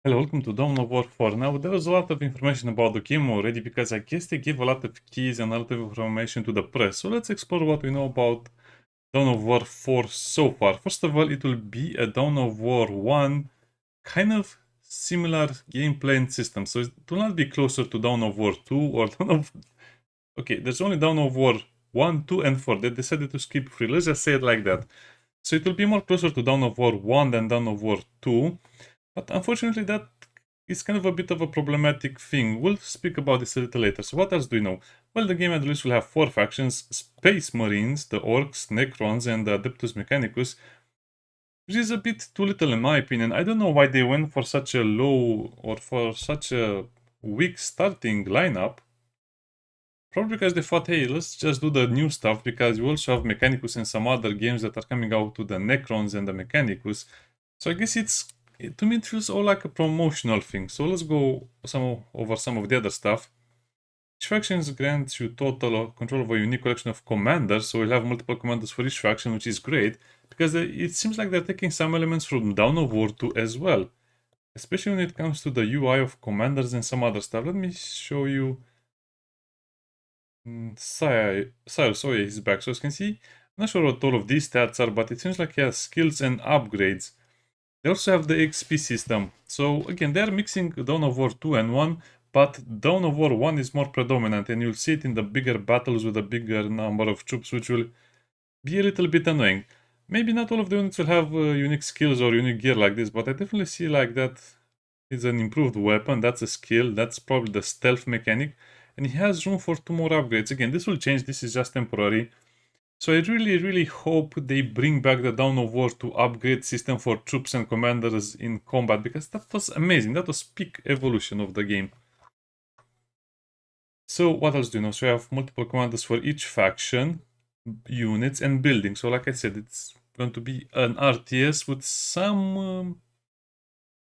Hello, welcome to Dawn of War 4. Now, there was a lot of information about the game already because I guess they gave a lot of keys and a lot of information to the press. So let's explore what we know about Dawn of War 4 so far. First of all, it will be a Dawn of War 1 kind of similar gameplay and system. So it will not be closer to Dawn of War 2 or Dawn of... Okay, there's only Dawn of War 1, 2, and 4. They decided to skip 3. Let's just say it like that. So it will be more closer to Dawn of War 1 than Dawn of War 2. But unfortunately, that is kind of a bit of a problematic thing. We'll speak about this a little later. So what else do we know? Well, the game at least will have 4 factions: Space Marines, the Orcs, Necrons, and the Adeptus Mechanicus, which is a bit too little in my opinion. I don't know why they went for such a low or for such a weak starting lineup. Probably because they thought, hey, let's just do the new stuff because you also have Mechanicus and some other games that are coming out to the Necrons and the Mechanicus. So I guess to me it feels all like a promotional thing. So let's go over some of the other stuff. Each faction grants you total control of a unique collection of commanders, so we'll have multiple commanders for each faction, which is great, because it seems like they're taking some elements from Dawn of War 2 as well. Especially when it comes to the UI of commanders and some other stuff. Let me show you. Sire, so yeah, he's back. So as you can see, I'm not sure what all of these stats are, but it seems like he has skills and upgrades. They also have the XP system. So again, they're mixing Dawn of War 2 and 1, but Dawn of War 1 is more predominant, and you'll see it in the bigger battles with a bigger number of troops, which will be a little bit annoying. Maybe not all of the units will have unique skills or unique gear like this, but I definitely see like that is an improved weapon, that's a skill, that's probably the stealth mechanic, and he has room for 2 more upgrades. Again, this will change, this is just temporary. So I really hope they bring back the Dawn of War to upgrade system for troops and commanders in combat, because that was amazing. That was peak evolution of the game. So what else do you know? So we have multiple commanders for each faction, units, and buildings. So like I said, it's going to be an RTS with some...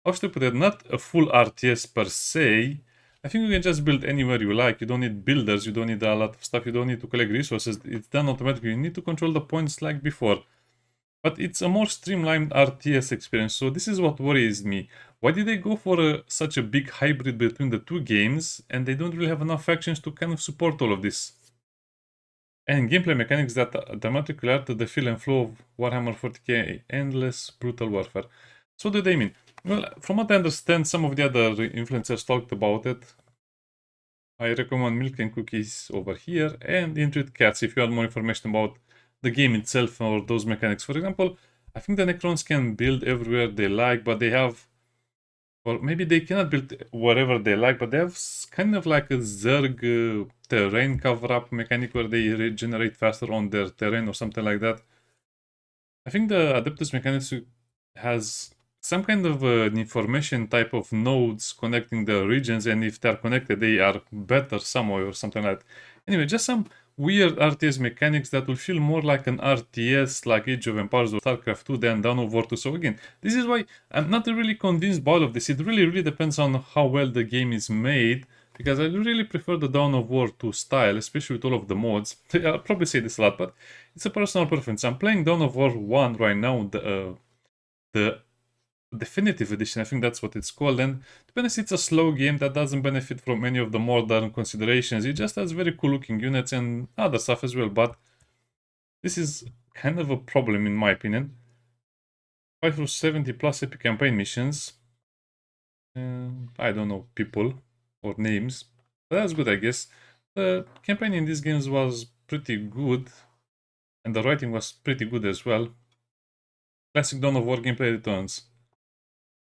how should I put it? Not a full RTS per se. I think you can just build anywhere you like. You don't need builders, you don't need a lot of stuff, you don't need to collect resources. It's done automatically. You need to control the points like before. But it's a more streamlined RTS experience, so this is what worries me. Why did they go for such a big hybrid between the two games, and they don't really have enough factions to kind of support all of this? And gameplay mechanics that dramatically alter the feel and flow of Warhammer 40k Endless Brutal Warfare. So what do they mean? Well, from what I understand, some of the other influencers talked about it. I recommend Milk and Cookies over here, and Intuit Cats if you want more information about the game itself or those mechanics. For example, I think the Necrons can build everywhere they like, but they have... or maybe they cannot build wherever they like, but they have kind of like a Zerg terrain cover-up mechanic where they regenerate faster on their terrain or something like that. I think the Adeptus mechanics has some kind of an information type of nodes connecting the regions, and if they're connected, they are better somehow or something like that. Anyway, just some weird RTS mechanics that will feel more like an RTS like Age of Empires or StarCraft 2 than Dawn of War 2. So again, this is why I'm not really convinced by all of this. It really depends on how well the game is made, because I really prefer the Dawn of War 2 style, especially with all of the mods. I'll probably say this a lot, but it's a personal preference. I'm playing Dawn of War 1 right now, the definitive edition, I think that's what it's called, and to be honest, it's a slow game that doesn't benefit from any of the modern considerations. It just has very cool looking units and other stuff as well, but this is kind of a problem in my opinion. 5 through 70 plus epic campaign missions. I don't know people or names, but that's good, I guess. The campaign in these games was pretty good, and the writing was pretty good as well. Classic Dawn of War gameplay returns.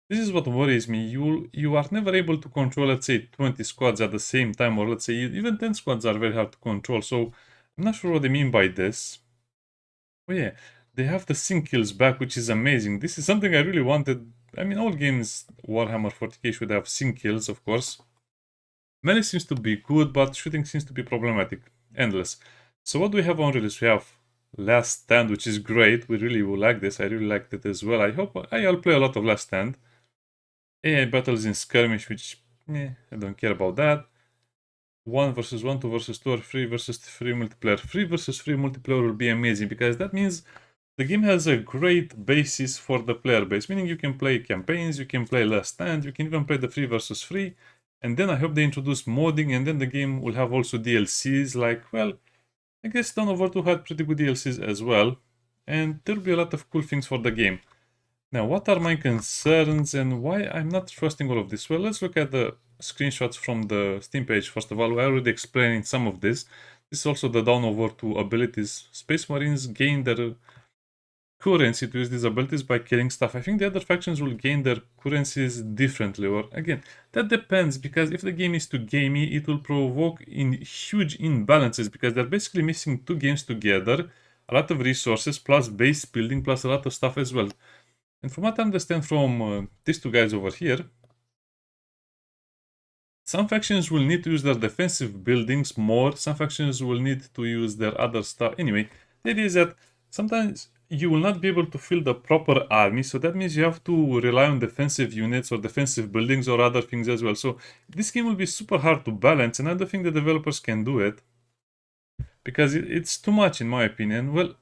This is what worries me. You are never able to control, let's say, 20 squads at the same time, or let's say even 10 squads are very hard to control. So I'm not sure what they mean by this. Oh yeah, they have the sync kills back, which is amazing. This is something I really wanted. I mean, all games Warhammer 40k should have sync kills, of course. Melee seems to be good, but shooting seems to be problematic. Endless. So what do we have on release? We have Last Stand, which is great. We really will like this. I really liked it as well. I hope I'll play a lot of Last Stand. AI battles in skirmish, which I don't care about that. 1 versus 1, 2 versus 2, or 3 versus 3 multiplayer. 3 versus 3 multiplayer will be amazing, because that means the game has a great basis for the player base, meaning you can play campaigns, you can play last stand, you can even play the free versus free. And then I hope they introduce modding, and then the game will have also DLCs. Like, well, I guess Dawn of War 2 had pretty good DLCs as well, and there'll be a lot of cool things for the game. Now, what are my concerns and why I'm not trusting all of this? Well, let's look at the screenshots from the Steam page. First of all, I already explained some of this. This is also the Dawn of War 2 abilities. Space Marines gain their currency to use these abilities by killing stuff. I think the other factions will gain their currencies differently, or again, that depends, because if the game is too gamey, it will provoke in huge imbalances, because they're basically mixing two games together, a lot of resources plus base building plus a lot of stuff as well. And from what I understand from these two guys over here, some factions will need to use their defensive buildings more, some factions will need to use their other stuff. Anyway, the idea is that sometimes you will not be able to fill the proper army, so that means you have to rely on defensive units or defensive buildings or other things as well. So this game will be super hard to balance, and I don't think the developers can do it, because it's too much in my opinion. Well,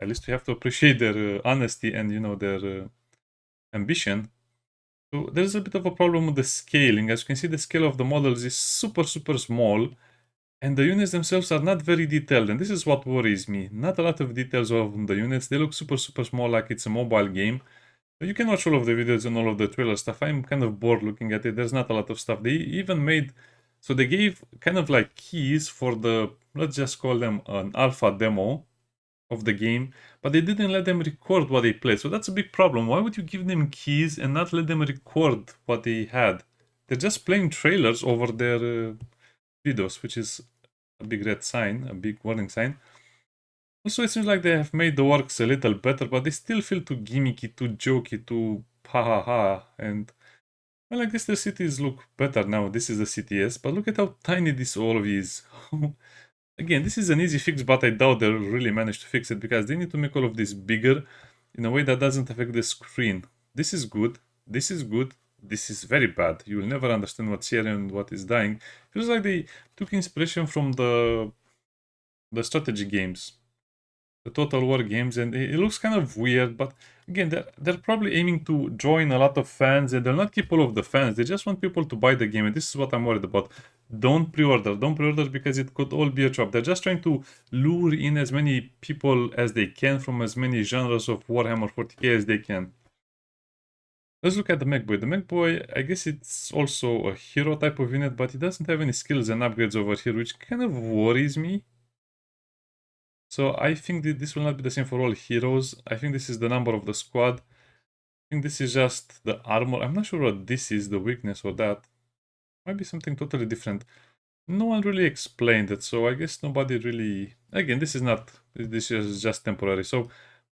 at least we have to appreciate their honesty and, you know, their ambition. So there's a bit of a problem with the scaling. As you can see, the scale of the models is super small, and the units themselves are not very detailed, and this is what worries me. Not a lot of details on the units. They look super small, like it's a mobile game. You can watch all of the videos and all of the trailer stuff. I'm kind of bored looking at it. There's not a lot of stuff. They even made... So they gave kind of like keys for the... Let's just call them an alpha demo of the game, but they didn't let them record what they played. So that's a big problem. Why would you give them keys and not let them record what they had? They're just playing trailers over their videos, which is a big red sign, a big warning sign. Also, it seems like they have made the orcs a little better, but they still feel too gimmicky, too jokey, too ha. And, well, I guess the cities look better now. This is the CTS, but look at how tiny this all is. Again, this is an easy fix, but I doubt they'll really manage to fix it, because they need to make all of this bigger in a way that doesn't affect the screen. This is good. This is good. This is very bad. You will never understand what's here and what is dying. Feels like they took inspiration from the strategy games, the Total War games, and it looks kind of weird, but again, they're probably aiming to join a lot of fans, and they'll not keep all of the fans. They just want people to buy the game, and this is what I'm worried about. Don't pre-order. Don't pre-order, because it could all be a trap. They're just trying to lure in as many people as they can from as many genres of Warhammer 40k as they can. Let's look at the Mech Boy. The Mech Boy, I guess it's also a hero type of unit, but it doesn't have any skills and upgrades over here, which kind of worries me. So I think that this will not be the same for all heroes. I think this is the number of the squad. I think this is just the armor. I'm not sure what this is, the weakness or that. Might be something totally different. No one really explained it, so I guess nobody really... Again, this is just temporary. So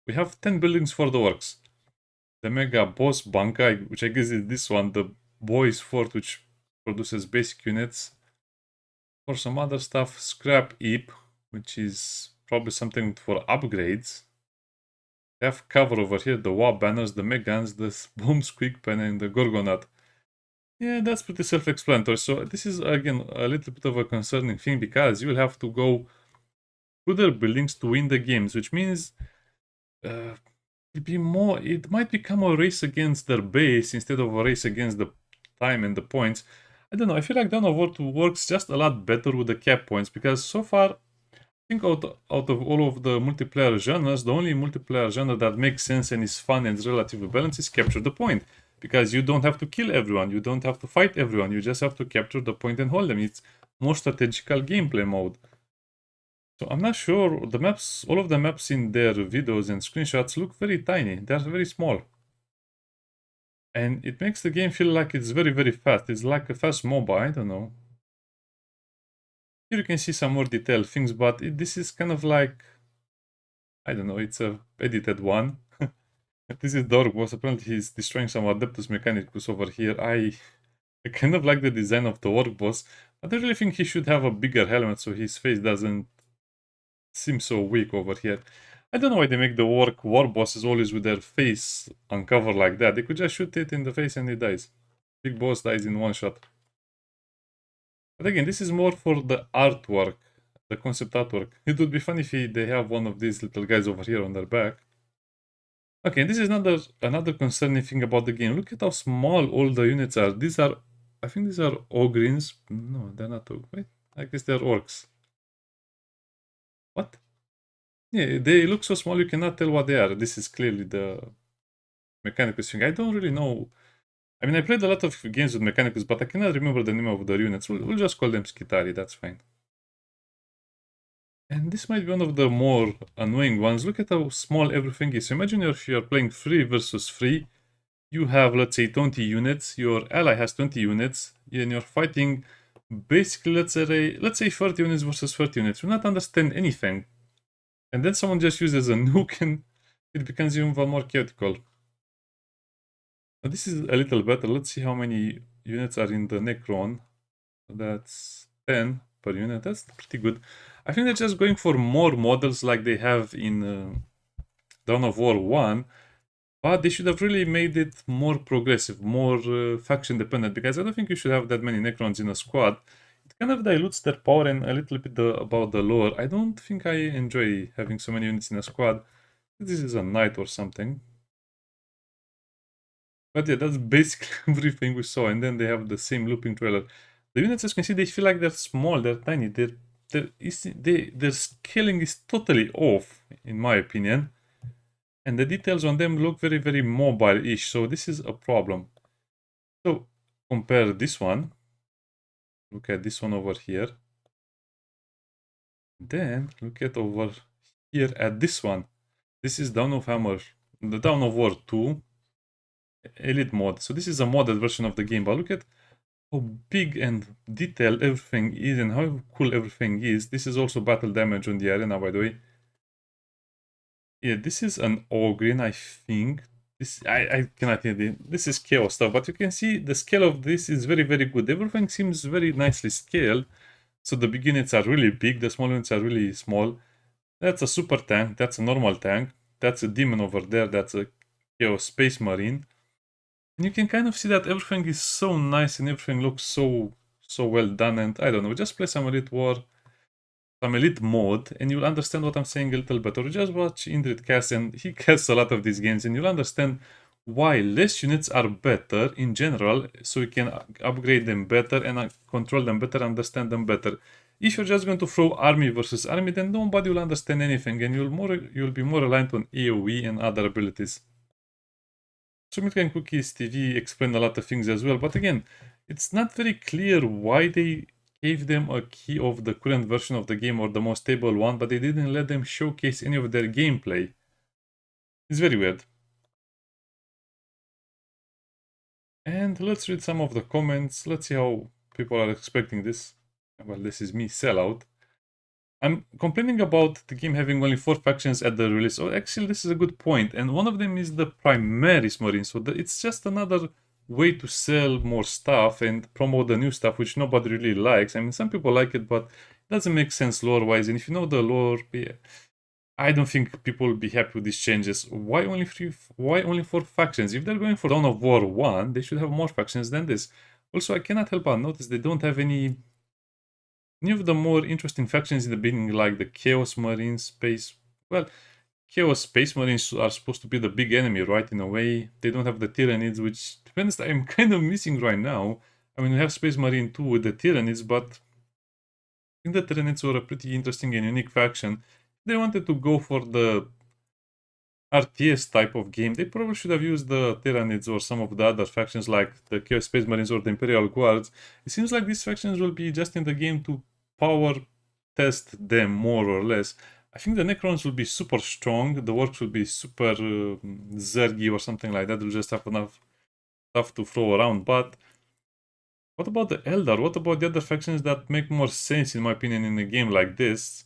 we have 10 buildings for the orcs. The Mega Boss Bankai, which I guess is this one, the Boys Fort, which produces basic units. For some other stuff, Scrap Heap, which is probably something for upgrades. They have cover over here, the War Banners, the Megans, the Boom Squeak Pen, and the Gorgonaut. Yeah, that's pretty self-explanatory. So this is, again, a little bit of a concerning thing, because you will have to go through their buildings to win the games, which means it might become a race against their base instead of a race against the time and the points. I don't know, I feel like Dawn of War 2 works just a lot better with the cap points, because so far, I think out of all of the multiplayer genres, the only multiplayer genre that makes sense and is fun and is relatively balanced is Capture the Point. Because you don't have to kill everyone, you don't have to fight everyone, you just have to capture the point and hold them. It's more strategical gameplay mode. So I'm not sure, the maps, all of the maps in their videos and screenshots look very tiny, they're very small. And it makes the game feel like it's very fast, it's like a fast MOBA, I don't know. Here you can see some more detailed things, but this is kind of like, I don't know, it's a edited one. This is Dork Boss. Apparently he's destroying some Adeptus Mechanicus over here. I kind of like the design of the Orc Boss, but I really think he should have a bigger helmet so his face doesn't seem so weak over here. I don't know why they make the Orc War Bosses always with their face uncovered like that. They could just shoot it in the face and it dies. Big boss dies in one shot. But again, this is more for the artwork, the concept artwork. It would be funny if they have one of these little guys over here on their back. Okay, this is another concerning thing about the game. Look at how small all the units are. These are, I think these are Ogryns. No, they're not. Wait, I guess they're orcs. What? Yeah, they look so small you cannot tell what they are. This is clearly the mechanical thing. I don't really know. I mean, I played a lot of games with mechanicals, but I cannot remember the name of the units. We'll just call them Skitari, that's fine. And this might be one of the more annoying ones. Look at how small everything is. Imagine if you're playing 3 versus 3. You have, let's say, 20 units. Your ally has 20 units. And you're fighting basically, let's say 30 units versus 30 units. You not understand anything. And then someone just uses a nuke and it becomes even more chaotic. This is a little better. Let's see how many units are in the Necron. That's 10 per unit. That's pretty good. I think they're just going for more models like they have in Dawn of War 1. But they should have really made it more progressive, more faction dependent. Because I don't think you should have that many Necrons in a squad. It kind of dilutes their power and a little bit about the lore. I don't think I enjoy having so many units in a squad. This is a knight or something. But yeah, that's basically everything we saw. And then they have the same looping trailer. The units, as you can see, they feel like they're small, they're tiny. Their scaling is totally off, in my opinion. And the details on them look very, very mobile-ish. So this is a problem. So compare this one. Look at this one over here. Then look at over here at this one. This is Dawn of Hammer, the Dawn of War 2 Elite mod. So this is a modded version of the game. But look at how big and detailed everything is and how cool everything is. This is also battle damage on the arena, by the way. Yeah, this is an Ogryn, I think. I cannot hear this is chaos stuff, but you can see the scale of this is very, very good. Everything seems very nicely scaled. So the big units are really big, the small units are really small. That's a super tank, that's a normal tank, that's a demon over there, that's a chaos space marine. And you can kind of see that everything is so nice and everything looks so well done. And I don't know, just play some Elite War, some Elite mode, and you'll understand what I'm saying a little better. Just watch Indrid cast, and he casts a lot of these games, and you'll understand why less units are better in general, so you can upgrade them better and control them better, understand them better. If you're just going to throw army versus army, then nobody will understand anything, and you'll be more reliant on AoE and other abilities. So Milk and Cookies TV explained a lot of things as well, but again, it's not very clear why they gave them a key of the current version of the game or the most stable one, but they didn't let them showcase any of their gameplay. It's very weird. And let's read some of the comments. Let's see how people are expecting this. Well, this is me, sellout. I'm complaining about the game having only 4 factions at the release. Oh, actually, this is a good point. And one of them is the Primaris Marine. So it's just another way to sell more stuff and promote the new stuff, which nobody really likes. I mean, some people like it, but it doesn't make sense lore-wise. And if you know the lore, yeah, I don't think people will be happy with these changes. Why only 3? Why only 4 factions? If they're going for Dawn of War 1, they should have more factions than this. Also, I cannot help but notice they don't have any of the more interesting factions in the beginning, like the Chaos Marine Space. Well, Chaos Space Marines are supposed to be the big enemy, right? In a way, they don't have the Tyranids, which, to be honest, I'm kind of missing right now. I mean, we have Space Marine 2 with the Tyranids, but I think the Tyranids were a pretty interesting and unique faction. They wanted to go for the RTS type of game. They probably should have used the Tyranids or some of the other factions like the Chaos Space Marines or the Imperial Guards. It seems like these factions will be just in the game to power test them more or less. I think the Necrons will be super strong, the Orcs will be super Zergy or something like that. They'll just have enough stuff to throw around. But what about the Eldar? What about the other factions that make more sense, in my opinion, in a game like this?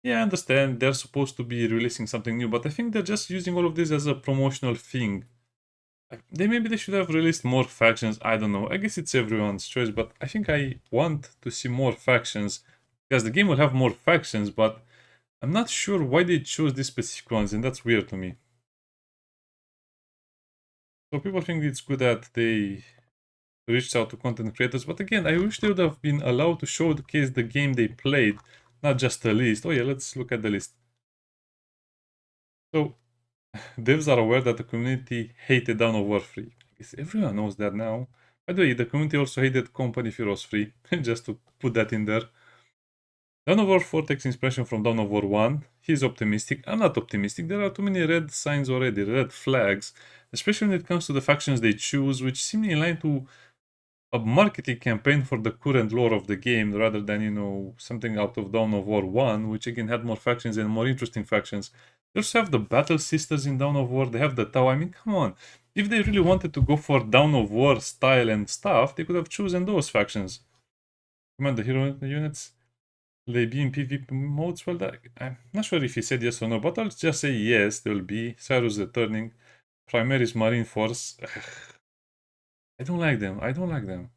Yeah, I understand they're supposed to be releasing something new, but I think they're just using all of this as a promotional thing. Maybe they should have released more factions, I don't know. I guess it's everyone's choice, but I think I want to see more factions, because the game will have more factions, but I'm not sure why they chose these specific ones, and that's weird to me. So people think it's good that they reached out to content creators, but again, I wish they would have been allowed to showcase the game they played, not just a list. Oh yeah, let's look at the list. So Devs are aware that the community hated Dawn of War free. I guess everyone knows that now. By the way, the community also hated Company Heroes free, just to put that in there. Dawn of War 4 takes inspiration from Dawn of War 1. He's optimistic. I'm not optimistic. There are too many red signs already, red flags, especially when it comes to the factions they choose, which seem in line to a marketing campaign for the current lore of the game rather than, something out of Dawn of War 1, which again had more factions and more interesting factions. They also have the battle sisters in Dawn of War, they have the Tau. I mean, come on. If they really wanted to go for Dawn of War style and stuff, they could have chosen those factions. Command the hero units. They be in PvP modes? Well, I'm not sure if he said yes or no, but I'll just say yes, there will be. Cyrus returning. Primaris Marine Force. I don't like them. I don't like them.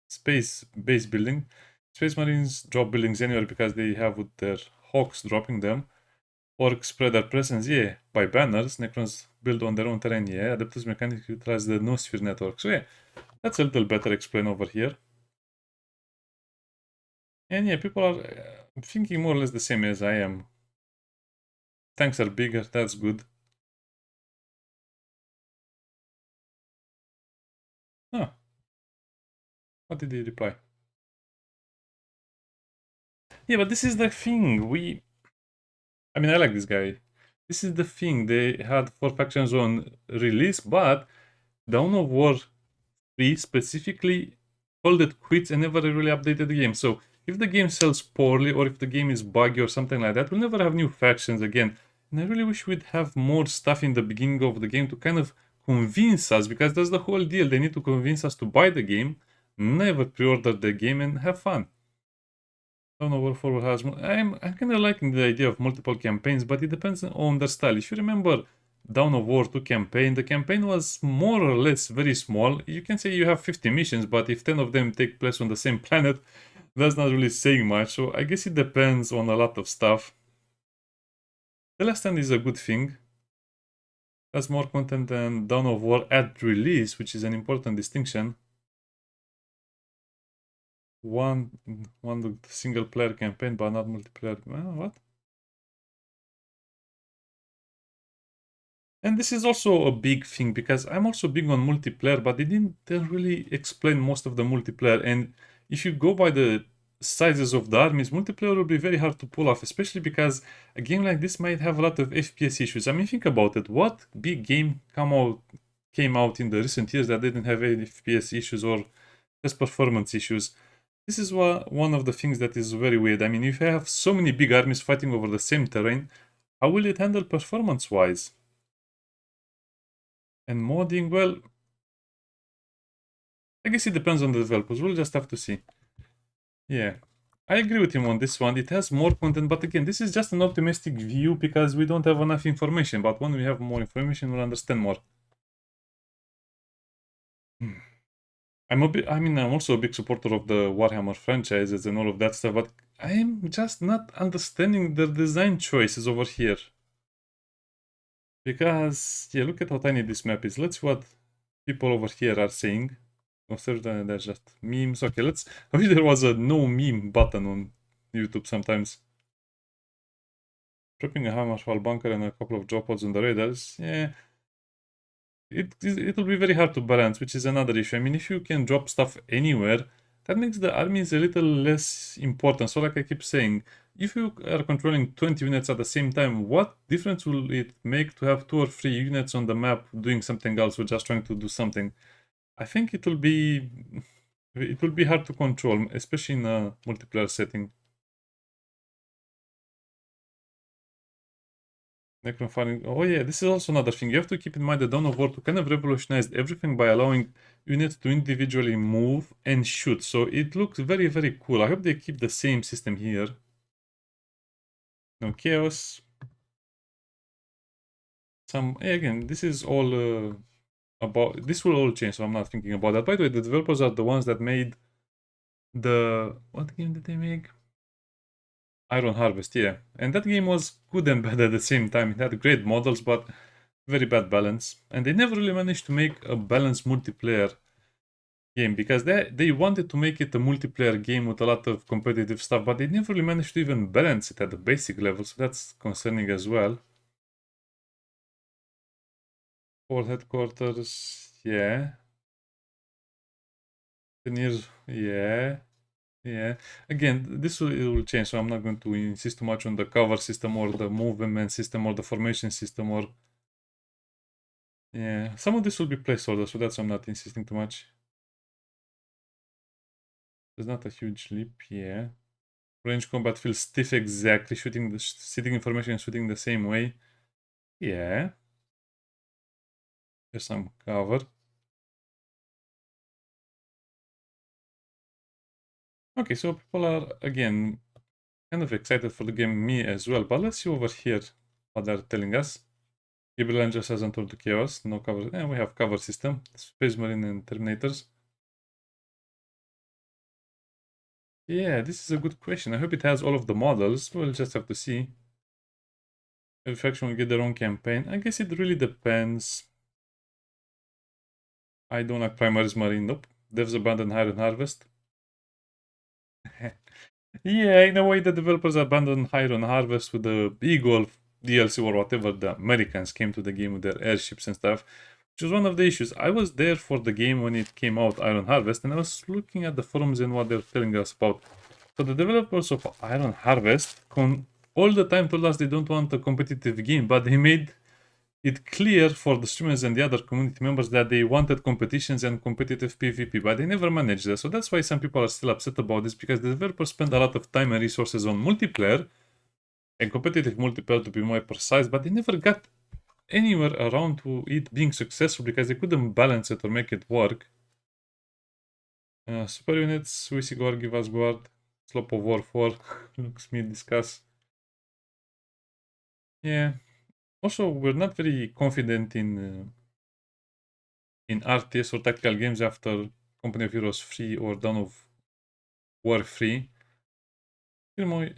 Space base building. Space Marines drop buildings anywhere because they have with their hawks dropping them. Orcs spread their presence, yeah, by banners. Necrons build on their own terrain, yeah. Adeptus Mechanics utilize the Noosphere network. So yeah, that's a little better explained over here. And yeah, people are thinking more or less the same as I am. Tanks are bigger, that's good. Ah, what did he reply? Yeah, but this is the thing. I mean, I like this guy. This is the thing. They had 4 factions on release, but Dawn of War 3 specifically called it quits and never really updated the game. So if the game sells poorly or if the game is buggy or something like that, we'll never have new factions again. And I really wish we'd have more stuff in the beginning of the game to kind of convince us, because that's the whole deal. They need to convince us to buy the game, never pre-order the game, and have fun. Dawn of War 4 has. I'm kind of liking the idea of multiple campaigns, but it depends on the style. If you remember Dawn of War 2 campaign, the campaign was more or less very small. You can say you have 50 missions, but if 10 of them take place on the same planet, that's not really saying much. So I guess it depends on a lot of stuff. The Last Stand is a good thing. Has more content than Dawn of War at release, which is an important distinction. One single player campaign, but not multiplayer. What? And this is also a big thing, because I'm also big on multiplayer, but they didn't really explain most of the multiplayer. And if you go by the sizes of the armies, multiplayer will be very hard to pull off, especially because a game like this might have a lot of FPS issues. I mean, think about it. What big game came out in the recent years that didn't have any FPS issues or just performance issues? This is one of the things that is very weird. I mean, if you have so many big armies fighting over the same terrain, how will it handle performance-wise? And modding, well, I guess it depends on the developers. We'll just have to see. Yeah, I agree with him on this one. It has more content, but again, this is just an optimistic view because we don't have enough information. But when we have more information, we'll understand more. I'm also a big supporter of the Warhammer franchises and all of that stuff, but I'm just not understanding the design choices over here. Because, yeah, look at how tiny this map is. Let's see what people over here are saying. Consider there's just memes. Okay, I wish there was a no meme button on YouTube sometimes. Dropping a hammer while bunker and a couple of drop pods on the radars. Yeah. It'll be very hard to balance, which is another issue. I mean, if you can drop stuff anywhere, that makes the armies a little less important. So like I keep saying, if you are controlling 20 units at the same time, what difference will it make to have 2 or 3 units on the map doing something else or just trying to do something? I think it will be hard to control, especially in a multiplayer setting. Necron farming. Oh yeah, this is also another thing. You have to keep in mind that Dawn of War 2 kind of revolutionized everything by allowing units to individually move and shoot. So it looks very, very cool. I hope they keep the same system here. No chaos. Again, this is all about. This will all change, so I'm not thinking about that. By the way, the developers are the ones that made what game did they make? Iron Harvest, yeah. And that game was good and bad at the same time. It had great models, but very bad balance. And they never really managed to make a balanced multiplayer game, because they wanted to make it a multiplayer game with a lot of competitive stuff, but they never really managed to even balance it at the basic level, so that's concerning as well. For headquarters, yeah. Near, yeah. Yeah. Again, this will change, so I'm not going to insist too much on the cover system or the movement system or the formation system or... Yeah, some of this will be placeholder, so that's why I'm not insisting too much. There's not a huge leap, yeah. Range combat feels stiff exactly, sitting information and shooting the same way. Yeah. There's some cover. Okay, so people are, again, kind of excited for the game, me as well, but let's see over here what they're telling us. Gabriel Rangers hasn't told the chaos, no cover. We have cover system, Space Marine and Terminators. Yeah, this is a good question. I hope it has all of the models. We'll just have to see. Every faction will get their own campaign. I guess it really depends. I don't like Primaries Marine. Nope. Devs abandoned Iron Harvest. Yeah, in a way, the developers abandoned Iron Harvest with the Eagle DLC or whatever. The Americans came to the game with their airships and stuff, which was one of the issues. I was there for the game when it came out, Iron Harvest, and I was looking at the forums and what they're telling us about. So the developers of Iron Harvest all the time told us they don't want a competitive game, but they made it clear for the streamers and the other community members that they wanted competitions and competitive PvP, but they never managed that. So that's why some people are still upset about this, because the developers spend a lot of time and resources on multiplayer, and competitive multiplayer to be more precise, but they never got anywhere around to it being successful because they couldn't balance it or make it work. Super units, we see Guard, give us Guard, Slope of War 4, looks me discuss. Yeah. Also, we're not very confident in RTS or tactical games after Company of Heroes 3 or Dawn of War 3.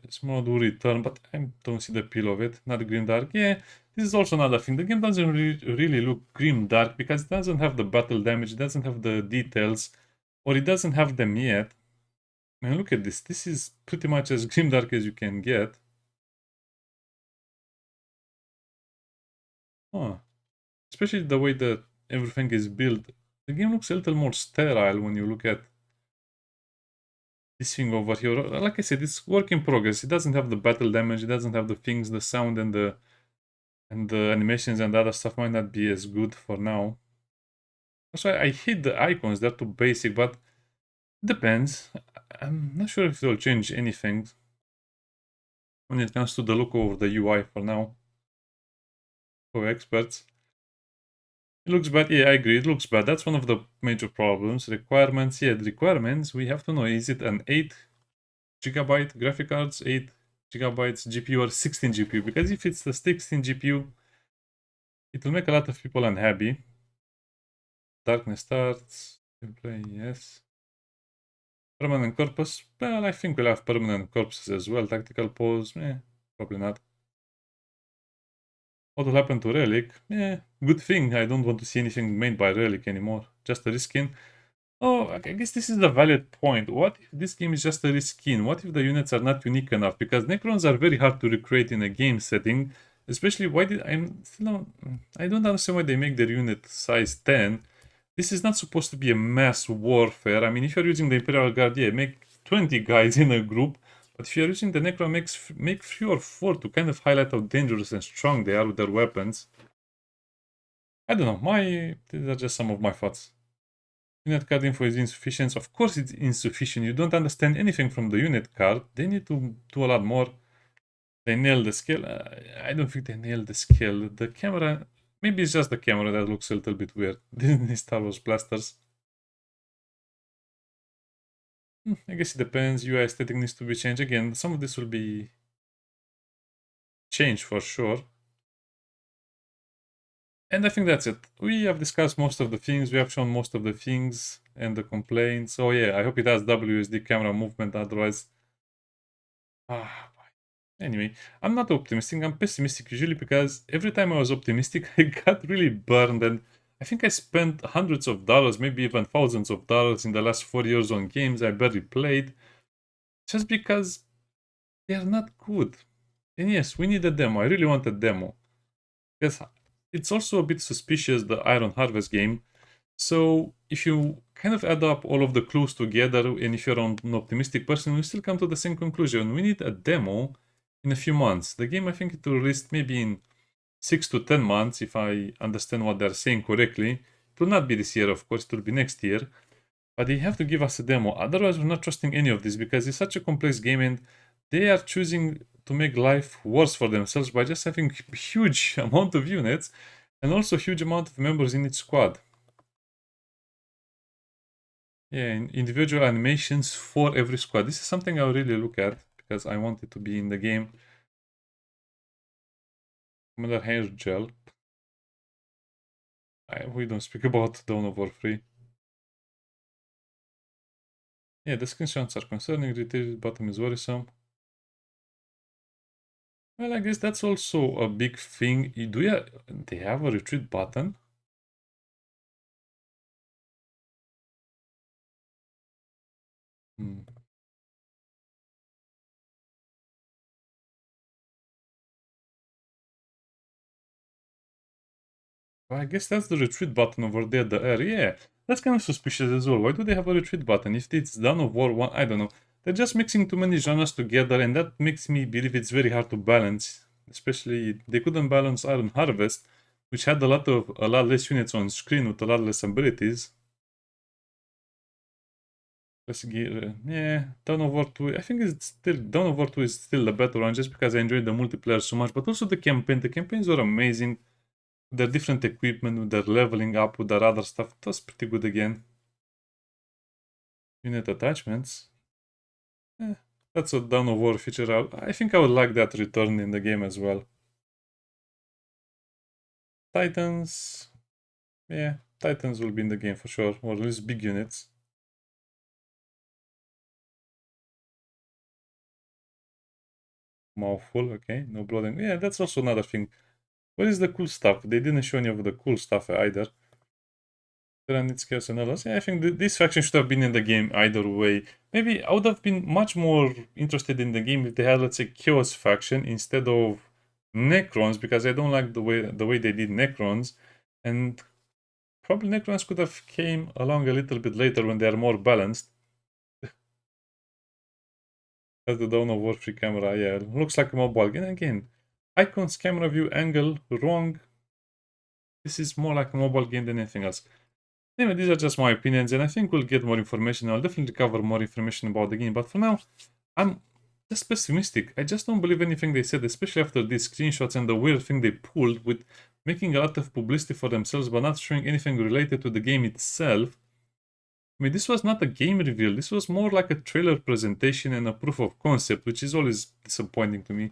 Small do return, but I don't see the appeal of it. Not grimdark. Yeah, this is also another thing. The game doesn't really look grimdark because it doesn't have the battle damage, it doesn't have the details, or it doesn't have them yet. Man, look at this. This is pretty much as grimdark as you can get. Huh. Especially the way that everything is built. The game looks a little more sterile when you look at this thing over here. Like I said, it's work in progress. It doesn't have the battle damage, it doesn't have the things, the sound and the animations and the other stuff might not be as good for now. That's why I hate the icons, they're too basic, but depends. I'm not sure if they'll change anything when it comes to the look of the UI for now. For experts. It looks bad. Yeah, I agree. It looks bad. That's one of the major problems. Requirements. Yeah, the requirements, we have to know, is it an 8 GB graphic cards, 8 GB GPU, or 16 GPU? Because if it's the 16 GPU, it will make a lot of people unhappy. Darkness starts. Gameplay, yes. Permanent corpus. Well, I think we'll have permanent corpses as well. Tactical pose. Probably not. What will happen to Relic? Good thing. I don't want to see anything made by Relic anymore. Just a reskin. Oh, I guess this is the valid point. What if this game is just a reskin? What if the units are not unique enough? Because Necrons are very hard to recreate in a game setting. Especially, I don't understand why they make their unit size 10. This is not supposed to be a mass warfare. I mean, if you're using the Imperial Guard, yeah, make 20 guys in a group. But if you're using the Necron, make 3 or 4 to kind of highlight how dangerous and strong they are with their weapons. I don't know. These are just some of my thoughts. Unit card info is insufficient. Of course it's insufficient. You don't understand anything from the unit card. They need to do a lot more. They nailed the scale. I don't think they nailed the scale. The camera, maybe it's just the camera that looks a little bit weird. Disney Star Wars blasters. I guess it depends. UI aesthetic needs to be changed. Again, some of this will be changed for sure. And I think that's it. We have discussed most of the things. We have shown most of the things and the complaints. Oh yeah, I hope it has WSD camera movement. Otherwise, anyway, I'm not optimistic. I'm pessimistic usually because every time I was optimistic, I got really burned. And I think I spent hundreds of dollars, maybe even thousands of dollars in the last 4 years on games I barely played just because they are not good. And yes, we need a demo. I really want a demo. Because it's also a bit suspicious, the Iron Harvest game. So if you kind of add up all of the clues together, and if you're an optimistic person, you still come to the same conclusion. We need a demo in a few months. The game, I think it will release maybe in 6 to 10 months, if I understand what they're saying correctly. It will not be this year, of course, it will be next year. But they have to give us a demo. Otherwise, we're not trusting any of this because it's such a complex game and they are choosing to make life worse for themselves by just having huge amount of units and also huge amount of members in each squad. Yeah, individual animations for every squad. This is something I'll really look at because I want it to be in the game. Another hair gel. We don't speak about Dawn of War 3. Yeah, the screenshots are concerning. Retail bottom is worrisome. Well, I guess that's also a big thing. They have a retreat button? Hmm. Well, I guess that's the retreat button over there, the air. Yeah, that's kind of suspicious as well. Why do they have a retreat button? If it's Dawn of War 1, I don't know. They're just mixing too many genres together, and that makes me believe it's very hard to balance. Especially, they couldn't balance Iron Harvest, which had a lot less units on screen with a lot less abilities. Let's get, yeah, Dawn of War 2. I think it's still Dawn of War 2 is still the better one just because I enjoyed the multiplayer so much, but also the campaign. The campaigns were amazing. Their different equipment, with their leveling up, with their other stuff. It was pretty good again. Unit attachments. Eh, that's a Dawn of War feature. I think I would like that return in the game as well. Titans. Yeah, Titans will be in the game for sure, or at least big units. Mouthful, okay, no blood. Yeah, that's also another thing. What is the cool stuff? They didn't show any of the cool stuff either. Tyranids, Chaos, and others. Yeah, I think this faction should have been in the game either way. Maybe I would have been much more interested in the game if they had, let's say, Chaos faction instead of Necrons, because I don't like the way they did Necrons, and probably Necrons could have came along a little bit later when they are more balanced. That's the Dawn of War free camera. Yeah, looks like a mobile game again. Icons, camera view, angle, wrong. This is more like a mobile game than anything else. Anyway, these are just my opinions, and I think we'll get more information. I'll definitely cover more information about the game, but for now, I'm just pessimistic. I just don't believe anything they said, especially after these screenshots and the weird thing they pulled with making a lot of publicity for themselves but not showing anything related to the game itself. I mean, this was not a game reveal, this was more like a trailer presentation and a proof of concept, which is always disappointing to me.